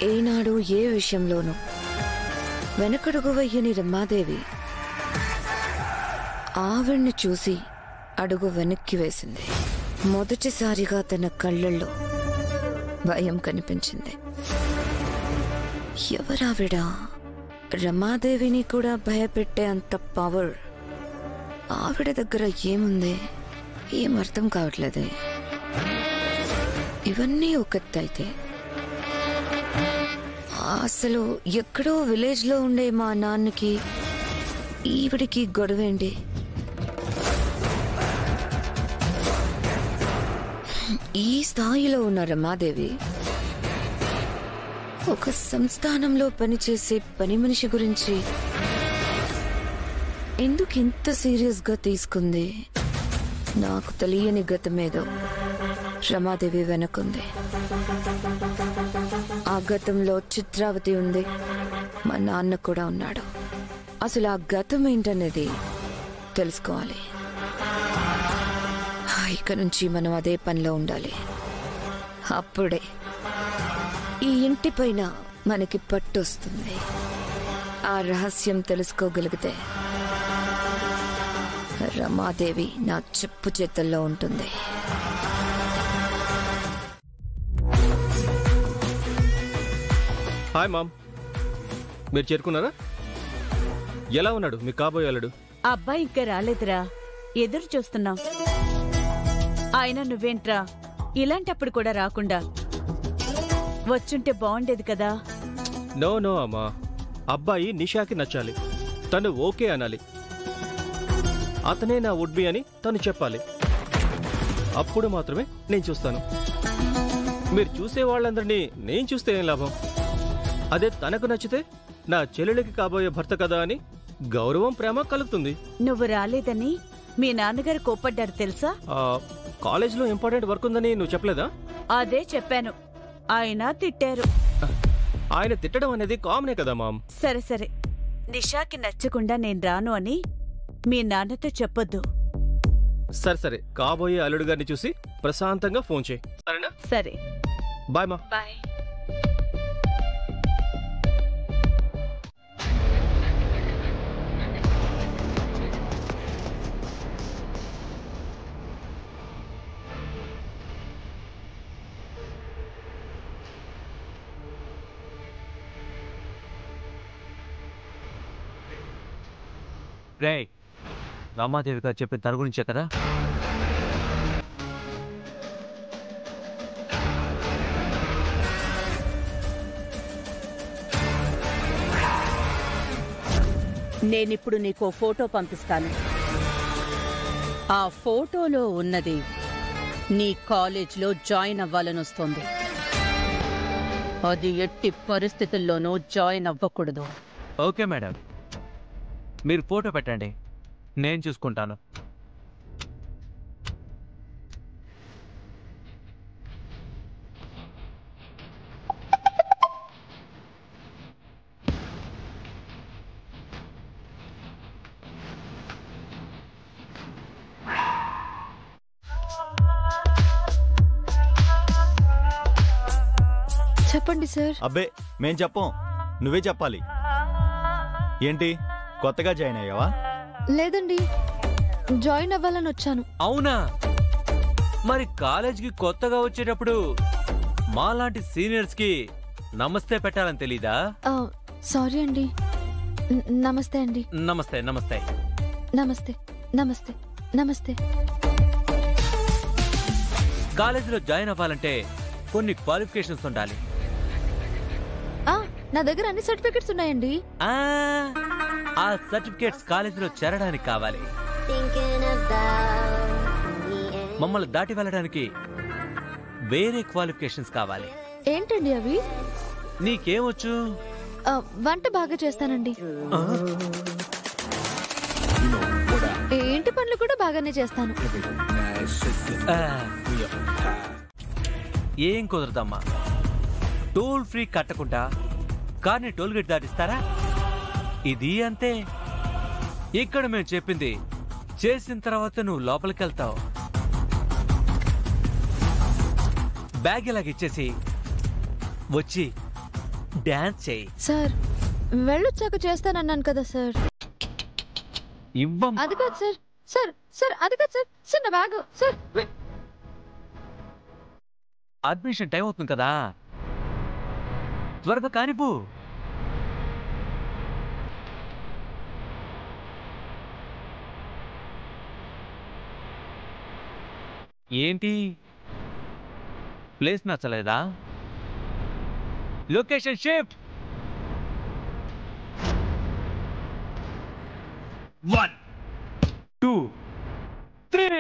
ఏనాడు ఏ విషయంలోనూ వెనకడుగు వెయ్యని రమాదేవి ఆవిడ్ని చూసి అడుగు వెనక్కి వేసింది. మొదటిసారిగా తన కళ్ళల్లో భయం కనిపించింది. ఎవరావిడ? రమాదేవిని కూడా భయపెట్టే అంత పవర్ ఆవిడ దగ్గర ఏముంది? ఏం అర్థం కావట్లేదే. ఇవన్నీ ఒకెత్తైతే అసలు ఎక్కడో విలేజ్ లో ఉండే మా నాన్నకి ఈవిడికి గొడవేంటి? ఈ స్థాయిలో ఉన్న రమాదేవి ఒక సంస్థానంలో పనిచేసే పని మనిషి గురించి ఎందుకు ఇంత సీరియస్ గా తీసుకుంది? నాకు తెలియని గతమేదో రమాదేవి వెనకుంది. ఆ గతంలో చిత్రావతి ఉంది, మా నాన్న కూడా ఉన్నాడు. అసలు ఆ గతం ఏంటనేది తెలుసుకోవాలి. ఇక నుంచి మనం అదే పనిలో ఉండాలి. అప్పుడే ఈ ఇంటి పైన మనకి పట్టొస్తుంది. ఆ రహస్యం తెలుసుకోగలిగితే రమాదేవి నా చెప్పు చేతుల్లో ఉంటుంది. హాయ్ మామ్, మీరు చేరుకున్నారా? ఎలా ఉన్నాడు మీ కాబోయే అల్లుడు? అబ్బాయి ఇంకా రాలేదురా, ఎదురు చూస్తున్నాం. ఆయన నువ్వేంట్రా ఇలాంటప్పుడు కూడా రాకుండా వచ్చుంటే బాగుండేది కదా. నో నో అమ్మా, అబ్బాయి నిషాకి నచ్చాలి, తను ఓకే అనాలి, అతనే నా వుడ్ బి అని తను చెప్పాలి. అప్పుడు మాత్రమే నేను చూస్తాను. మీరు చూసే వాళ్ళందరినీ నేను చూస్తే ఏం లాభం? అదే తనకు నచ్చితే నా చెల్లెలికి కాబోయే భర్త కదా అని గౌరవం ప్రేమ కలుగుతుంది. నువ్వు రాలేదని మీ నాన్నగారు కోపడ్డారు తెలుసా? కాలేజ్లో ఇంపార్టెంట్ వర్క్ ఉందని నువ్వు చెప్పలేదా? అదే చెప్పాను, ఆయన తిట్టారు. ఆయన తిట్టడం అనేది కామనే కదా మామ్. సరే సరే, నిషాకి నచ్చకుండా నేను రాను అని మీ నాన్నతో చెప్పొద్దు. సరే సరే, కాబోయే అల్లుడు గారిని చూసి ప్రశాంతంగా ఫోన్ చేయి, సరేనా? సరే, బాయ్ మా. బాయ్. రే, రమాదేవి గారు చెప్పిన తన గురించే కదా? నేనిప్పుడు నీకో ఫోటో పంపిస్తాను. ఆ ఫోటోలో ఉన్నది నీ కాలేజ్లో జాయిన్ అవ్వాలనొస్తోంది. అది ఎట్టి పరిస్థితుల్లోనూ జాయిన్ అవ్వకూడదు. ఓకే మేడం, మీరు ఫోటో పెట్టండి, నేను చూసుకుంటాను. చెప్పండి సార్. అబ్బే మేం చెప్పం, నువ్వే చెప్పాలి. ఏంటి కొత్తగా జాయిన్ అయ్యావా? లేదండి, జాయిన్ అవ్వాలని వచ్చాను. అవునా? మరి కాలేజ్కి కొత్తగా వచ్చేటప్పుడు మాలాంటి సీనియర్స్ కి నమస్తే పెట్టాలని తెలీదా? సారీ అండి. నమస్తే అండి. నమస్తే నమస్తే నమస్తే నమస్తే నమస్తే. కాలేజీలో జాయిన్ అవ్వాలంటే కొన్ని క్వాలిఫికేషన్స్ ఉండాలి. నా దగ్గర అన్ని సర్టిఫికెట్స్ ఉన్నాయండి. ఆ సర్టిఫికేట్స్ కాలేజీలో చేరడానికి కావాలి. మమ్మల్ని దాటి వెళ్ళడానికి వేరే క్వాలిఫికేషన్స్ కావాలి. ఏంటండి అవి? నీకేమొచ్చు? వంట బాగా చేస్తానండి. ఏంటి పనులు కూడా బాగానే చేస్తాను. ఏం కుదరదమ్మా, టోల్ ఫ్రీ కట్టకుండా కార్ని టోల్ గేట్ దాటిస్తారా? ఇది అంతే. ఇక్కడ మేము చెప్పింది చేసిన తర్వాత నువ్వు లోపలికి వెళ్తావు. బ్యాగ్ ఇలాగ ఇచ్చేసి వచ్చి డాన్స్ చేయి. సార్ వెళ్ళొచ్చాక చేస్తానన్నాను కదా సార్. ఇవ్వం. అది కాదు సార్. సార్ సార్ అది కాదు సార్. సార్ నా బ్యాగ్ సార్. అడ్మిషన్ టైం అవుతుంది కదా, త్వరగా కానిపో. ఏంటి ప్లేస్ నచ్చలేదా? Location shift. 1 2 3